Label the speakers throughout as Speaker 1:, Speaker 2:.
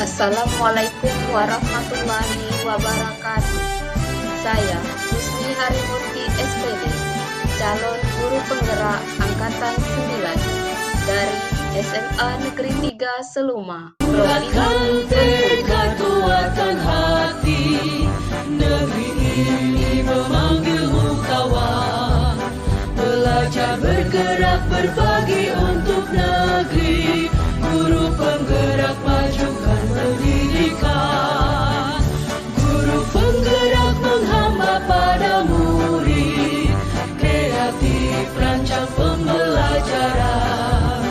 Speaker 1: Assalamualaikum warahmatullahi wabarakatuh. Saya Husni Harimurti SPD, calon guru penggerak Angkatan 9 dari SMA Negeri 3 Seluma, Provinsi
Speaker 2: Tekad kuatkan hati, negeri ini memanggilmu kawan. Belajar bergerak berbagi untuk negeri, guru penggerak majukan pendidikan. Guru penggerak menghamba pada murid, kreatif rancang pembelajaran.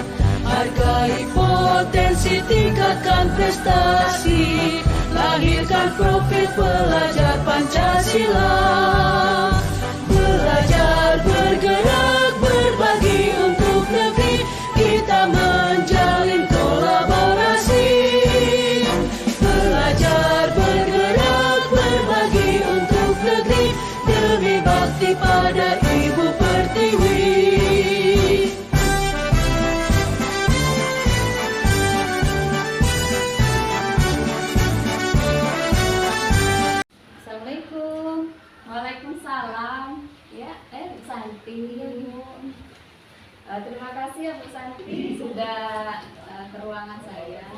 Speaker 2: Hargai potensi, tingkatkan prestasi, lahirkan profil pelajar Pancasila. Belajar bergerak berbagi untuk negeri, kita menjalin kolaborasi. Belajar bergerak berbagi untuk negeri, demi bakti pada Ibu Pertiwi.
Speaker 3: Assalamualaikum. Waalaikumsalam. Ya, Bu Santi. Terima kasih ya Bu Santi sudah ke ruangan saya.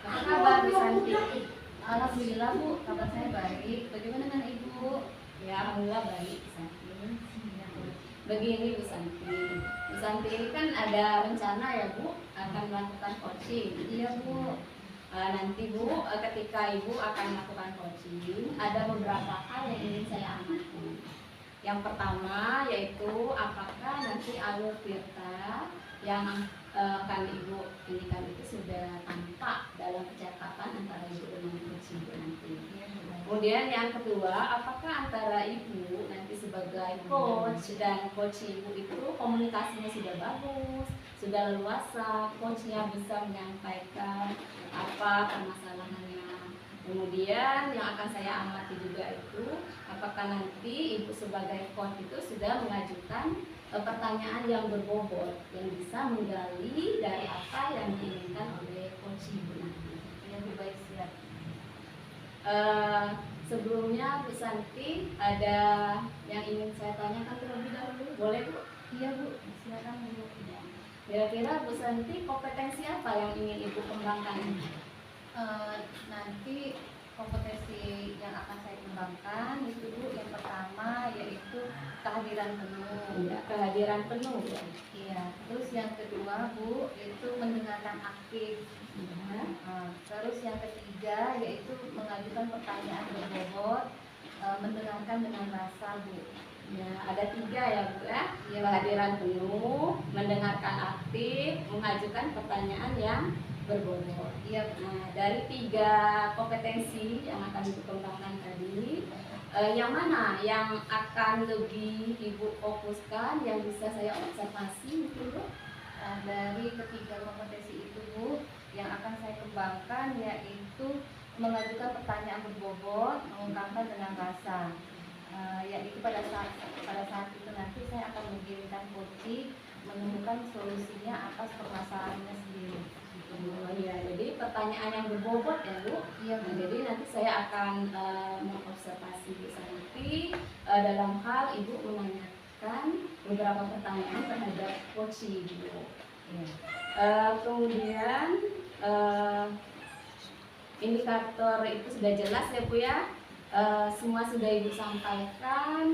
Speaker 3: Apa kabar Bu Santi? Alhamdulillah Bu, kabar saya baik. Bagaimana dengan Ibu? Ya, alhamdulillah baik Bu Santi. Begini Bu Santi. Bu Santi ini kan ada rencana ya Bu akan melakukan coaching. Iya Bu. Nanti Bu, ketika Ibu akan melakukan coaching, ada beberapa hal yang ingin saya amati. Yang pertama yaitu apakah nanti alur tirta yang akan Ibu inikan itu sudah tampak dalam percakapan antara Ibu dengan coach Ibu nanti. Kemudian yang kedua, apakah antara Ibu nanti sebagai coach dan coach Ibu itu komunikasinya sudah bagus, sudah leluasa, coachnya bisa menyampaikan apa permasalahannya. Kemudian yang akan saya amati juga itu apakah nanti Ibu sebagai coach itu sudah mengajukan pertanyaan yang berbobot yang bisa menggali dari apa yang diinginkan oleh coach Ibu nanti. Yang baik siap. Sebelumnya Bu Santi ada yang ingin saya tanyakan terlebih dahulu, boleh Bu? Iya Bu, silakan Bu. Kira-kira Bu Santi kompetensi apa yang ingin Ibu kembangkan?
Speaker 4: Nanti kompetensi yang akan saya kembangkan itu Bu, yang pertama yaitu kehadiran penuh.
Speaker 3: Ya, kehadiran penuh ya.
Speaker 4: Iya. Terus yang kedua Bu, itu mendengarkan aktif.
Speaker 3: Ya.
Speaker 4: Terus yang ketiga yaitu mengajukan pertanyaan berbobot, mendengarkan dengan rasa Bu.
Speaker 3: Ya, ada 3 ya Bu ya.
Speaker 4: Iya.
Speaker 3: Kehadiran penuh, mendengarkan aktif, mengajukan pertanyaan yang berbobot.
Speaker 4: Iya.
Speaker 3: Nah, dari 3 kompetensi yang akan dikembangkan tadi, yang mana yang akan lebih Ibu fokuskan, yang bisa saya observasi gitu Bu?
Speaker 4: Dari ketiga kompetensi itu Bu, yang akan saya kembangkan yaitu mengajukan pertanyaan berbobot, mengungkapkan dengan rasa. Yaitu pada saat itu nanti saya akan mengirimkan coaching menemukan solusinya atas permasalahannya sendiri.
Speaker 3: Oh iya, jadi pertanyaan yang berbobot ya Bu.
Speaker 4: Iya Bu.
Speaker 3: Nah, jadi nanti saya akan mengobservasi Bu Santi dalam hal Ibu menanyakan beberapa pertanyaan terhadap coach Ibu.
Speaker 4: Iya.
Speaker 3: Kemudian indikator itu sudah jelas ya Bu ya. Semua sudah Ibu sampaikan.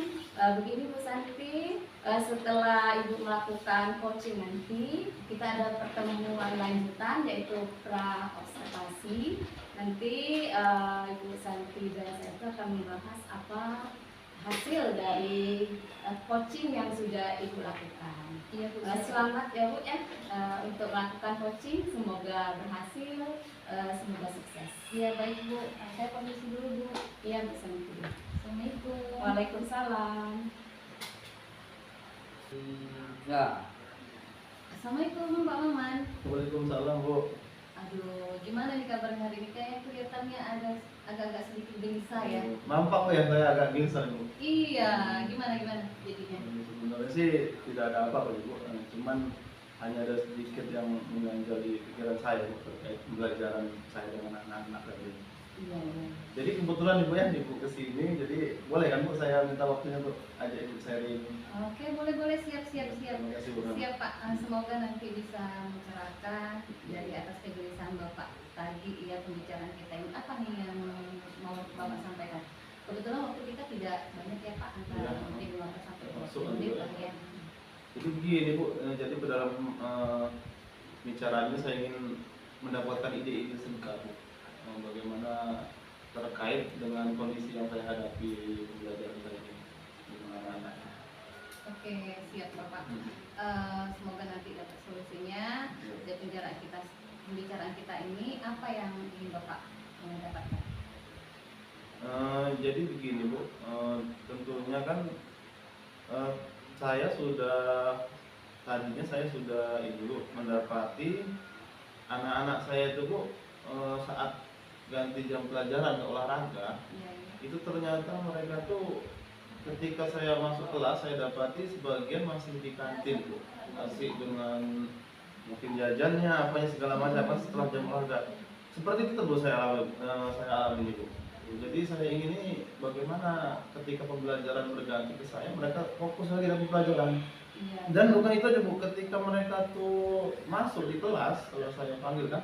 Speaker 3: Begini Bu Santi, setelah Ibu melakukan coaching nanti kita ada pertemuan lanjutan yaitu pra observasi. Nanti Ibu Santi dan saya itu akan membahas apa hasil dari coaching yang sudah Ibu lakukan.
Speaker 4: Iya Bu.
Speaker 3: Selamat ya Bu ya untuk melakukan coaching, semoga berhasil, semoga sukses.
Speaker 4: Iya baik Bu. Saya permisi dulu Bu.
Speaker 3: Iya Bu Santi.
Speaker 4: Assalamualaikum.
Speaker 3: Waalaikumsalam.
Speaker 5: Ya.
Speaker 4: Assalamualaikum Pak Maman.
Speaker 5: Waalaikumsalam Bu.
Speaker 4: Aduh, gimana nih kabarnya hari ini? Kayaknya kelihatannya agak-agak sedikit gelisah ya.
Speaker 5: Nampak ya saya agak gelisah Bu.
Speaker 4: Iya, gimana jadinya?
Speaker 5: Sebenarnya sih tidak ada apa-apa Bu. Cuman hanya ada sedikit yang mengganjal di pikiran saya terkait pembelajaran saya dengan anak-anak tadi.
Speaker 3: Iya, iya.
Speaker 5: Jadi kebetulan Ibu ya, Ibu kesini, jadi boleh kan Bu saya minta waktunya untuk ajak Ibu sharing.
Speaker 3: Oke, boleh siap.
Speaker 5: Terima kasih Bu.
Speaker 3: Siap Pak. Semoga nanti bisa mencerahkan dari atas kegelisahan Bapak tadi ya pembicaraan kita ini apa nih yang mau Bapak sampaikan. Kebetulan waktu kita tidak banyak ya Pak, antara
Speaker 5: Ya,
Speaker 3: mungkin 15 sampai 20
Speaker 5: masuk
Speaker 3: menit
Speaker 5: juga.
Speaker 3: lah ya.
Speaker 5: Jadi begini Bu, jadi dalam bicaranya saya ingin mendapatkan ide-ide sebentar Bu. Bagaimana terkait dengan kondisi yang saya hadapi di pembelajaran saya ini dengan anak-anak.
Speaker 3: Oke, siap Bapak. Semoga nanti dapat solusinya.
Speaker 5: Ya.
Speaker 3: Dari pembicaraan kita ini apa yang ingin Bapak dapatkan?
Speaker 5: Jadi begini Bu, tentunya kan tadinya saya sudah ini Bu, mendapati anak-anak saya itu Bu, saat ganti jam pelajaran ke olahraga,
Speaker 3: Iya, iya.
Speaker 5: itu ternyata mereka tuh ketika saya masuk kelas saya dapati sebagian masih di kantin Bu, masih dengan mungkin jajannya apanya segala macam kan setelah jam olahraga. Seperti itu Bu saya alami Bu. Jadi saya ingin ini bagaimana ketika pembelajaran berganti ke saya, mereka fokus lagi dalam pelajaran.
Speaker 3: Iya.
Speaker 5: Dan bukan itu aja Bu, ketika mereka tuh masuk di kelas, kalau saya panggil kan,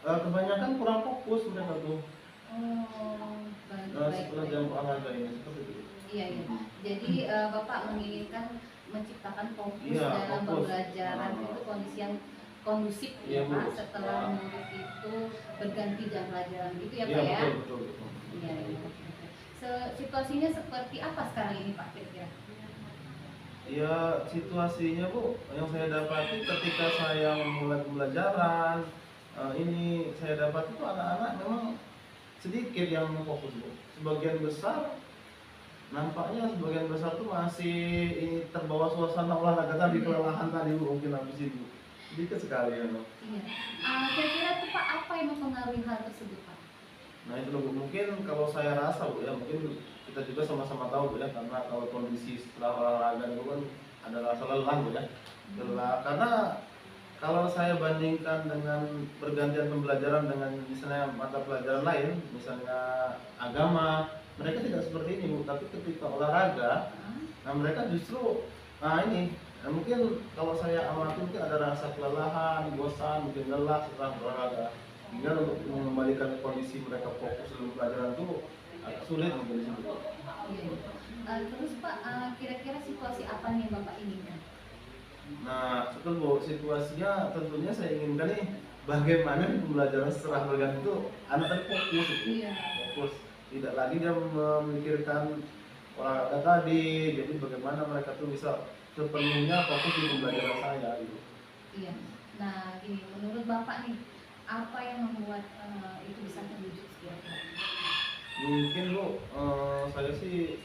Speaker 5: kebanyakan kurang fokus mereka tuh.
Speaker 3: Oh, baik.
Speaker 5: Setelah jam olahraga ini seperti itu.
Speaker 3: Iya, iya. Jadi Bapak menginginkan menciptakan fokus
Speaker 5: Iya,
Speaker 3: dalam
Speaker 5: fokus.
Speaker 3: pembelajaran itu kondisi yang kondusif
Speaker 5: Iya,
Speaker 3: ya Pak,
Speaker 5: Bu.
Speaker 3: setelah murid itu berganti jam pelajaran gitu ya
Speaker 5: Iya
Speaker 3: Pak ya.
Speaker 5: betul.
Speaker 3: Iya, iya. Situasinya seperti apa sekarang ini Pak kira-kira?
Speaker 5: Ya situasinya Bu, yang saya dapati ketika saya memulai pembelajaran ini saya dapat itu anak-anak memang sedikit yang fokus Bu. Sebagian besar nampaknya tuh masih terbawa suasana olahraga tadi, kelelahan tadi Bu, mungkin habis itu sedikit sekali ya Bu.
Speaker 3: Iya. Kira-kira tuh Pak apa yang mempengaruhi hal tersebut Pak?
Speaker 5: Nah itu loh Bu, mungkin kalau saya rasa Bu ya, mungkin kita juga sama-sama tahu Bu ya, karena kalau kondisi setelah olahraga itu kan ada rasa lelah Bu ya. Lelah karena kalau saya bandingkan dengan pergantian pembelajaran dengan misalnya mata pelajaran lain, misalnya agama, mereka tidak seperti ini Bu, tapi ketika olahraga, nah mereka justru, mungkin kalau saya amati mungkin ada rasa kelelahan, bosan, mungkin lelah setelah olahraga. Hingga untuk mengembalikan kondisi mereka fokus dalam pelajaran itu agak sulit mungkin di situ.
Speaker 3: Iya. Terus Pak, kira-kira situasi apa nih yang Bapak inginkan?
Speaker 5: Nah, betul Bu, situasinya tentunya saya inginkan nih bagaimana di pembelajaran setelah berganti itu anak tadi fokus Bu.
Speaker 3: Iya.
Speaker 5: Fokus, tidak lagi dia memikirkan olahraga tadi, jadi bagaimana mereka tuh bisa sepenuhnya fokus di pembelajaran saya gitu.
Speaker 3: Iya. Nah, gini, menurut Bapak nih, apa yang membuat itu bisa terwujud kira-kira?
Speaker 5: Mungkin Bu, saya sih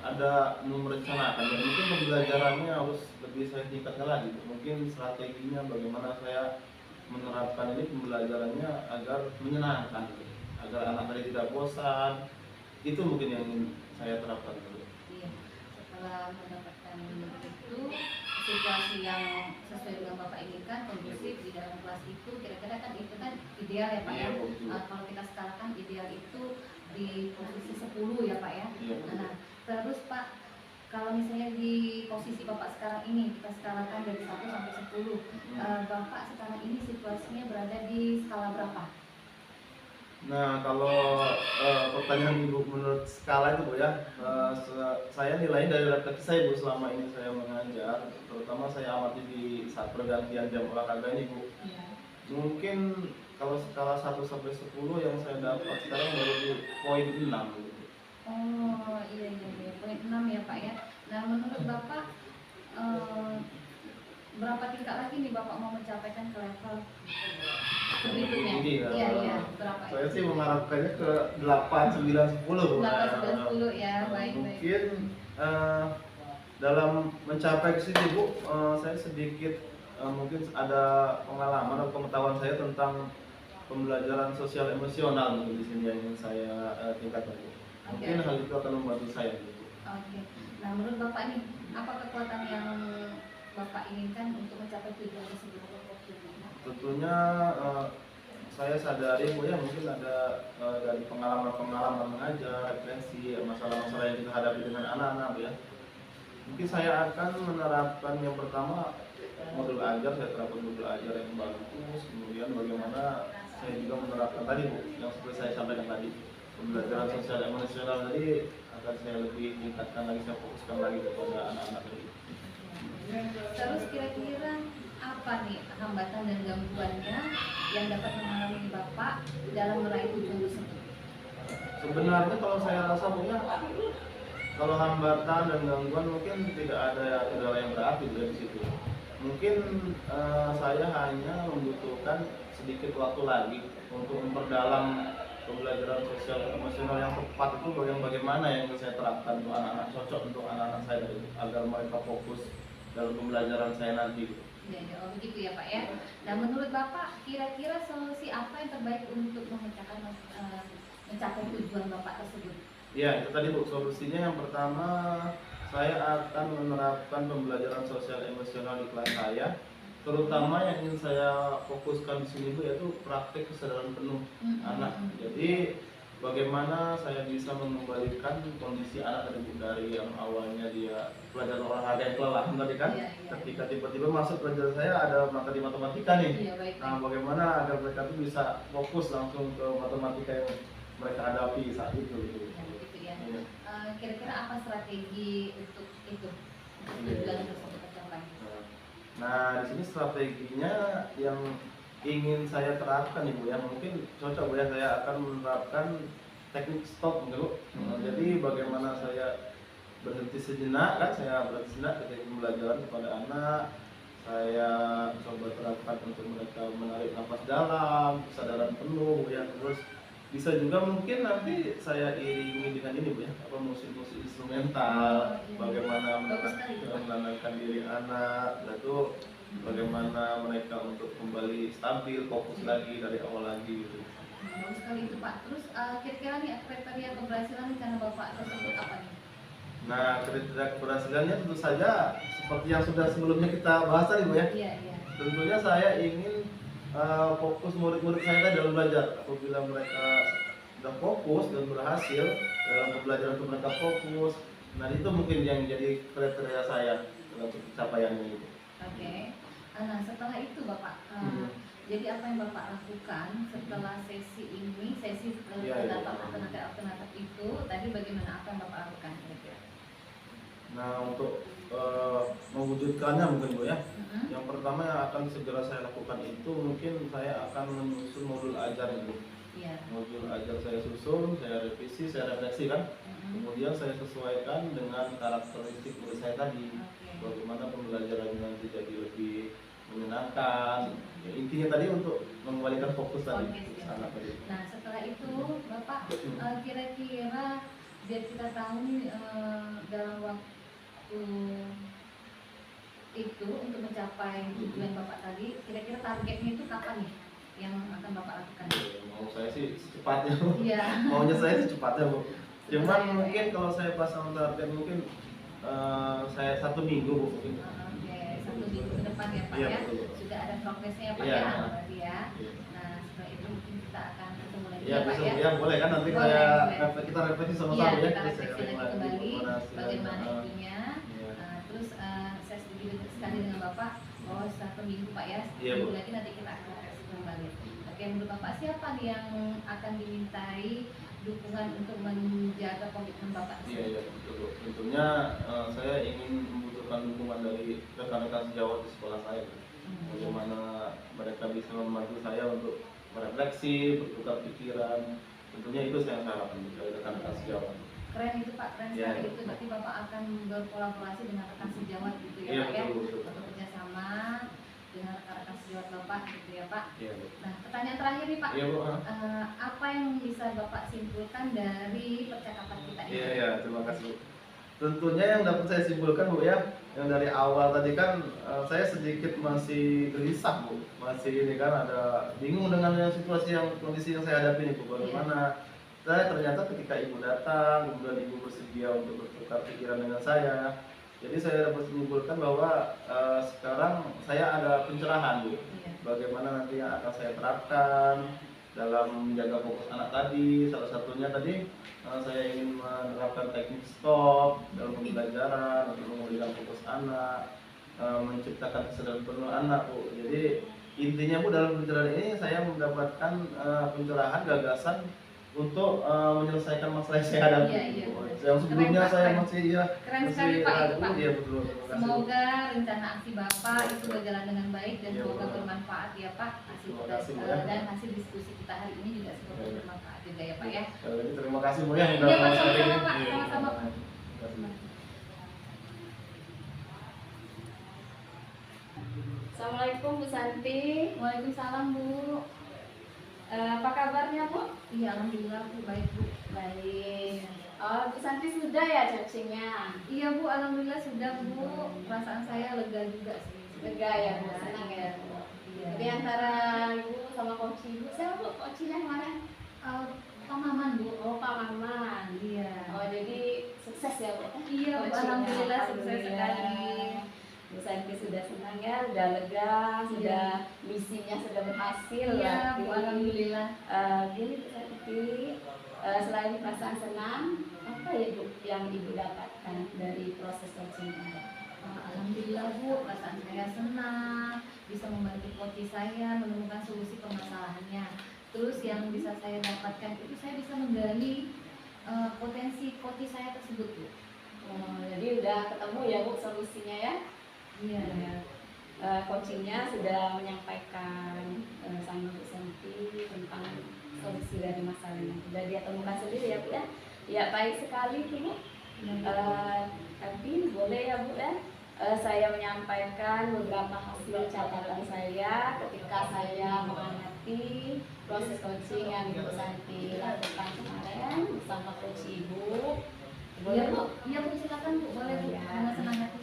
Speaker 5: ada merencanakan ya, mungkin pembelajarannya harus lebih saya tingkatkan lagi. Mungkin strateginya bagaimana saya menerapkan ini pembelajarannya agar menyenangkan, agar anak tadi tidak bosan. Itu mungkin yang ingin saya terapkan dulu.
Speaker 3: Iya. Setelah mendapatkan itu situasi yang sesuai dengan Bapak inginkan, kondusif di dalam kelas itu, kira-kira kan itu kan ideal ya Pak ya.
Speaker 5: Iya, betul.
Speaker 3: Kalau kita sekarang kan ideal itu di posisi 10 ya Pak ya.
Speaker 5: Iya, betul.
Speaker 3: Nah, terus Pak, kalau misalnya di posisi Bapak sekarang ini, kita skalakan dari 1 sampai 10, Bapak sekarang ini situasinya berada di skala berapa?
Speaker 5: Nah, kalau pertanyaan Ibu menurut skala itu Bu ya, saya nilai dari refleksi saya Bu selama ini saya mengajar, terutama saya amati di saat pergantian jam olahraga ini Bu.
Speaker 3: Iya.
Speaker 5: Mungkin kalau skala 1 sampai 10 yang saya dapat sekarang baru di poin 6 gitu.
Speaker 3: Oh iya, poin 6 ya Pak ya. Nah menurut Bapak berapa tingkat lagi nih Bapak mau mencapaikan ke level berikutnya?
Speaker 5: Ini,
Speaker 3: Iya, berapa?
Speaker 5: Saya sih mengharapkannya ke 8, 9, 10 Bu.
Speaker 3: 8, 9, 10 ya, baik.
Speaker 5: Mungkin dalam mencapai ke situ Bu, saya sedikit mungkin ada pengalaman atau pengetahuan saya tentang pembelajaran sosial emosional mungkin di sini yang ingin saya tingkatkan Bu. Mungkin hal itu akan membantu saya gitu.
Speaker 3: Oke. Nah menurut Bapak nih, apa kekuatan yang
Speaker 4: Bapak inginkan untuk mencapai tujuan tersebut?
Speaker 5: Tentunya saya sadari Bu ya, mungkin ada dari pengalaman-pengalaman mengajar, referensi, masalah-masalah yang kita hadapi dengan anak-anak Bu ya. Mungkin saya akan menerapkan yang pertama modul ajar, saya terapkan modul ajar yang bagus. Kemudian bagaimana saya juga menerapkan tadi Bu, yang seperti saya sampaikan tadi, pembelajaran sosial emosional tadi akan saya lebih tingkatkan lagi, saya fokuskan lagi kepada anak-anak tadi.
Speaker 4: Terus kira-kira apa nih hambatan dan gangguannya yang dapat mengalami Bapak dalam meraih tujuan tersebut?
Speaker 5: Sebenarnya kalau saya rasa Bu ya, kalau hambatan dan gangguan mungkin tidak ada kendala yang berarti Bu ya di situ. Mungkin saya hanya membutuhkan sedikit waktu lagi untuk memperdalam pembelajaran sosial emosional yang tepat itu bagaimana yang saya terapkan untuk anak-anak, cocok untuk anak-anak saya agar mereka fokus dalam pembelajaran saya nanti.
Speaker 4: Ya, oh begitu ya Pak ya. Nah menurut Bapak kira-kira solusi apa yang terbaik untuk mencapai tujuan Bapak tersebut?
Speaker 5: Ya itu tadi Bu, solusinya yang pertama saya akan menerapkan pembelajaran sosial emosional di kelas saya, terutama yang ingin saya fokuskan di sini Bu yaitu praktik kesadaran penuh anak. Jadi bagaimana saya bisa mengembalikan kondisi anak dari yang awalnya dia belajar olahraga yang kelelahan tadi kan, ketika tiba-tiba masuk pelajaran saya ada materi matematika nih. Nah bagaimana agar mereka tuh bisa fokus langsung ke matematika yang mereka hadapi saat itu gitu.
Speaker 4: Kira-kira apa strategi untuk itu tujuan tersebut tercapai?
Speaker 5: Nah di sini strateginya yang ingin saya terapkan Ibu ya, mungkin cocok Bu ya, saya akan menerapkan teknik stop dulu. Jadi bagaimana saya berhenti sejenak kan, saya berhenti sejenak ketika pembelajaran kepada anak, saya coba terapkan untuk mereka menarik nafas dalam, kesadaran penuh ya, terus bisa juga mungkin nanti saya iringi dengan ini Bu ya, apa musik-musik instrumental, bagaimana menenangkan diri anak, lalu bagaimana mereka untuk kembali stabil, fokus lagi dari awal lagi gitu.
Speaker 4: Bagus sekali itu Pak. Terus kira-kira nih kriteria keberhasilan rencana Bapak tersebut apa nih?
Speaker 5: Nah kriteria keberhasilannya tentu saja seperti yang sudah sebelumnya kita bahas tadi Bu ya.
Speaker 4: Iya.
Speaker 5: Tentunya saya ingin fokus murid-murid saya dalam belajar. Apabila mereka sudah fokus dan berhasil dalam pembelajaran itu, mereka fokus. Nah itu mungkin yang jadi kriteria saya untuk pencapaiannya itu.
Speaker 4: Oke. Nah setelah itu Bapak, jadi apa yang Bapak lakukan setelah sesi ini, sesi alternatif itu tadi bagaimana, apa yang Bapak lakukan kira-kira?
Speaker 5: Nah untuk mewujudkannya mungkin Bu ya, yang pertama yang akan segera saya lakukan itu mungkin saya akan menyusun modul ajar itu. Modul ajar saya susun, saya revisi, saya refleksi kan, kemudian saya sesuaikan dengan karakteristik murid saya tadi. Bagaimana pembelajarannya nanti jadi lebih menyenangkan. Ya, intinya tadi untuk mengembalikan fokus tadi anak tadi.
Speaker 4: Nah setelah itu Bapak kira-kira biar kita tahu nih dalam waktu itu untuk mencapai tujuan Bapak tadi, kira-kira targetnya itu kapan nih yang akan Bapak lakukan?
Speaker 5: Mau saya sih secepatnya Bu.
Speaker 4: Iya.
Speaker 5: Maunya saya secepatnya Bu. Cuman mungkin kalau saya pasang target mungkin saya 1 minggu Bu mungkin.
Speaker 4: Oke, 1 minggu ke depan ya Pak
Speaker 5: Iya,
Speaker 4: ya.
Speaker 5: betul.
Speaker 4: Sudah ada progresnya ya Pak
Speaker 5: Iya.
Speaker 4: ya, berarti ya.
Speaker 5: Iya.
Speaker 4: Nah setelah itu mungkin kita akan ketemu lagi
Speaker 5: Iya
Speaker 4: ya Pak
Speaker 5: bisa
Speaker 4: ya.
Speaker 5: Bu ya, boleh kan nanti
Speaker 4: Boleh,
Speaker 5: saya
Speaker 4: boleh.
Speaker 5: kita refleksi
Speaker 4: Iya,
Speaker 5: sama-sama ya.
Speaker 4: kita
Speaker 5: Terus
Speaker 4: refleksi
Speaker 5: saya
Speaker 4: lagi kembali bagaimana
Speaker 5: hasilnya.
Speaker 4: itunya.
Speaker 5: Iya.
Speaker 4: Terus saya setuju sekali dengan Bapak bahwa 1 minggu Pak ya,
Speaker 5: Iya, Bu.
Speaker 4: minggu lagi nanti kita akan refleksi kembali. Oke, menurut Bapak siapa nih yang akan dimintai dukungan untuk menjaga komitmen Bapak?
Speaker 5: Iya betul Bu. Tentunya saya ingin membutuhkan dukungan dari rekan-rekan sejawat di sekolah saya. Bagaimana mereka bisa membantu saya untuk merefleksi, bertukar pikiran. Tentunya itu saya harapkan dari rekan-rekan sejawat.
Speaker 4: Keren itu Pak, keren
Speaker 5: Iya,
Speaker 4: sekali
Speaker 5: iya.
Speaker 4: itu. Berarti Bapak akan berkolaborasi dengan rekan sejawat gitu ya
Speaker 5: Iya,
Speaker 4: Pak ya,
Speaker 5: betul.
Speaker 4: untuk kerjasama dengan rekan-rekan sejawat Bapak gitu ya Pak.
Speaker 5: Iya Bu.
Speaker 4: Nah pertanyaan terakhir nih Pak,
Speaker 5: Iya Bu.
Speaker 4: apa yang bisa Bapak simpulkan dari percakapan kita ini?
Speaker 5: Iya terima kasih Bu. Tentunya yang dapat saya simpulkan Bu ya, yang dari awal tadi kan saya sedikit masih gelisah Bu, masih ini kan ada bingung dengan situasi yang kondisi yang saya hadapi ini Bu. Bagaimana saya ternyata ketika Ibu datang, kemudian Ibu bersedia untuk bertukar pikiran dengan saya, Jadi saya dapat menyimpulkan bahwa sekarang saya ada pencerahan Bu, bagaimana nanti yang akan saya terapkan dalam menjaga fokus anak tadi. Salah satunya tadi saya ingin menerapkan teknik stop dalam pembelajaran untuk memulihkan fokus anak, menciptakan kesadaran penuh anak Bu. Jadi intinya Bu, dalam pencerahan ini saya mendapatkan pencerahan gagasan untuk menyelesaikan masalah yang saya hadapi. Yang sebelumnya saya masih
Speaker 4: Keren sekali Pak itu Pak.
Speaker 5: Iya betul. Terima kasih.
Speaker 4: Semoga rencana aksi Bapak itu berjalan dengan baik dan semoga bermanfaat ya Pak.
Speaker 5: Terima kasih, Bu, ya.
Speaker 4: Dan hasil diskusi kita hari ini juga semoga bermanfaat juga ya Pak ya.
Speaker 5: Sekali lagi terima kasih Bu ya.
Speaker 4: Iya Pak, sama-sama Pak. Sama-sama Pak.
Speaker 5: Terima kasih.
Speaker 3: Assalamualaikum Bu Santi.
Speaker 4: Waalaikumsalam Bu.
Speaker 3: Apa kabarnya Bu?
Speaker 4: Iya alhamdulillah Bu, baik Bu.
Speaker 3: Baik. Oh, Bu Santi sudah ya coachingnya?
Speaker 4: Iya Bu, alhamdulillah sudah Bu. Perasaan saya lega juga sih.
Speaker 3: Lega ya Bu, senang ya Bu.
Speaker 4: Iya.
Speaker 3: Jadi antara Ibu sama coach Ibu, siapa Bu coachingnya kemarin?
Speaker 4: Pak Maman Bu.
Speaker 3: Oh, Pak Maman.
Speaker 4: Iya.
Speaker 3: Oh, jadi sukses ya Bu?
Speaker 4: Iya Bu,
Speaker 3: Coachingnya.
Speaker 4: alhamdulillah sukses
Speaker 3: Alhamdulillah.
Speaker 4: sekali.
Speaker 3: Bu Santi sudah senang ya, sudah lega, sudah misinya sudah berhasil.
Speaker 4: Iya Bu,
Speaker 3: berarti.
Speaker 4: alhamdulillah.
Speaker 3: Gini Bu Santi, selain perasaan senang, apa ya Bu yang Ibu dapatkan dari proses coaching ini?
Speaker 4: Alhamdulillah Bu, perasaan saya senang bisa membantu coach saya menemukan solusi permasalahannya. Terus yang bisa saya dapatkan itu saya bisa menggali potensi coach saya tersebut Bu.
Speaker 3: Oh, jadi udah ketemu ya Bu solusinya ya?
Speaker 4: Iya.
Speaker 3: Coachingnya sudah menyampaikan sama Bu Santi tentang solusi dari masalahnya. Sudah dia temukan sendiri ya Bu ya? Ya baik sekali Bu. Nanti boleh ya Bu ya? Saya menyampaikan beberapa hasil catatan saya ketika saya mengamati proses coaching yang Ibu Santi lakukan kemarin bersama coach Ibu. Boleh Bu?
Speaker 4: Iya Bu, silakan Bu, boleh Bu.
Speaker 3: Ya.
Speaker 4: Dengan senang hati.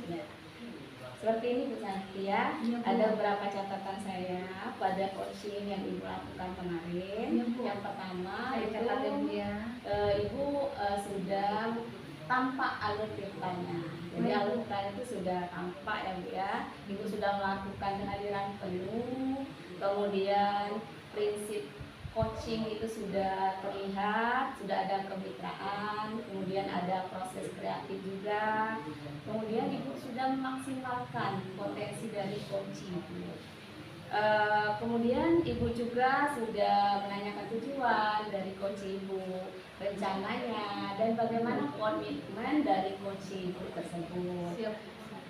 Speaker 3: Seperti ini Bu Santi ya,
Speaker 4: Iya, Bu.
Speaker 3: ada beberapa catatan saya pada coaching yang Ibu lakukan kemarin.
Speaker 4: Iya, Bu.
Speaker 3: Yang pertama
Speaker 4: Saya
Speaker 3: itu
Speaker 4: catat ya Bu ya.
Speaker 3: Ibu sudah tampak alur tirtanya. Jadi
Speaker 4: Baik, Bu.
Speaker 3: alur tirtanya itu sudah tampak ya Bu ya. Ibu sudah melakukan kehadiran penuh, kemudian prinsip coaching itu sudah terlihat, sudah ada kemitraan, kemudian ada proses kreatif juga. Kemudian Ibu sudah memaksimalkan potensi dari coaching itu. Kemudian Ibu juga sudah menanyakan tujuan dari coach Ibu, rencananya, dan bagaimana komitmen dari coach Ibu tersebut.
Speaker 4: Siap.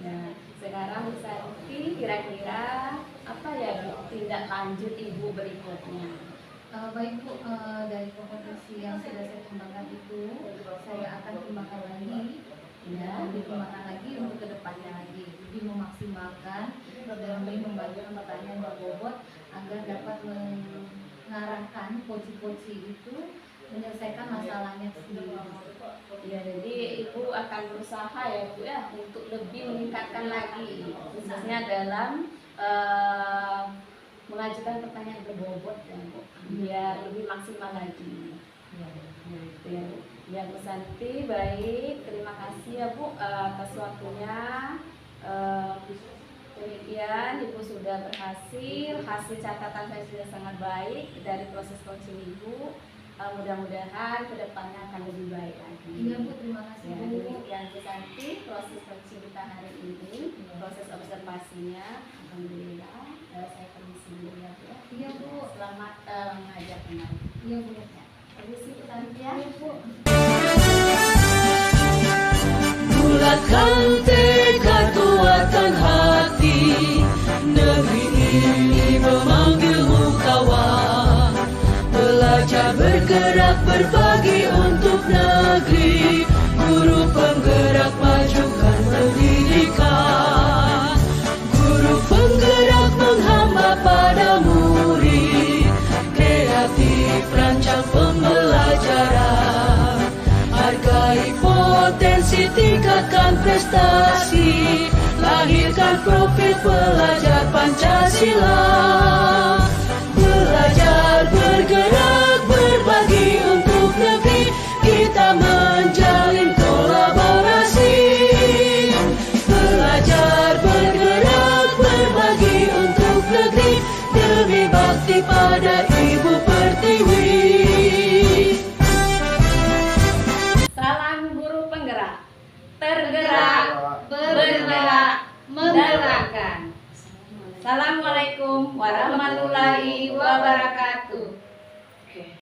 Speaker 3: Nah, sekarang Bu Santi kira-kira apa ya Bu tindak lanjut Ibu berikutnya?
Speaker 4: Baik Bu, dari kompetensi yang sudah saya kembangkan itu saya akan kembangkan lagi ya, dikembangkan lagi untuk kedepannya lagi. Jadi memaksimalkan demi membantu pertanyaan berbobot agar dapat mengarahkan coach-coach itu menyelesaikan masalahnya sendiri.
Speaker 3: Ya, jadi Ibu akan berusaha ya Bu ya untuk lebih meningkatkan lagi khususnya dalam mengajukan pertanyaan berbobot ya Bu, biar lebih maksimal lagi. Itu ya Bu. Ya Bu Santi, baik, terima kasih ya Bu atas waktunya. Demikian Ibu sudah berhasil, hasil catatan saya sudah sangat baik dari proses coaching Ibu. Mudah-mudahan kedepannya akan lebih baik lagi.
Speaker 4: Iya Bu, terima kasih
Speaker 3: Ya,
Speaker 4: Bu.
Speaker 3: demikian Bu Santi, proses coaching kita hari ini, proses observasinya, alhamdulillah. Saya permisi dulu ya Bu.
Speaker 4: Iya Bu.
Speaker 3: Selamat mengajar kembali.
Speaker 4: Iya Bu.
Speaker 3: Permisi Bu Santi ya.
Speaker 4: Iya Bu.
Speaker 2: Bulatkan tekad, kuatkan hati. Negeri ini memanggilmu kawan. Belajar bergerak berbagi untuk negeri. Guru penggerak majukan pendidikan. Guru penggerak menghamba pada murid. Kreatif rancang pembelajaran. Hargai potensi, tingkatkan prestasi. Lahirkan profil pelajar Pancasila. Belajar bergerak berbagi untuk negeri. Kita menjalin kolaborasi. pada Ibu Pertiwi.
Speaker 3: Salam guru penggerak, tergerak, bergerak, menggerakkan. Assalamualaikum warahmatullahi wabarakatuh.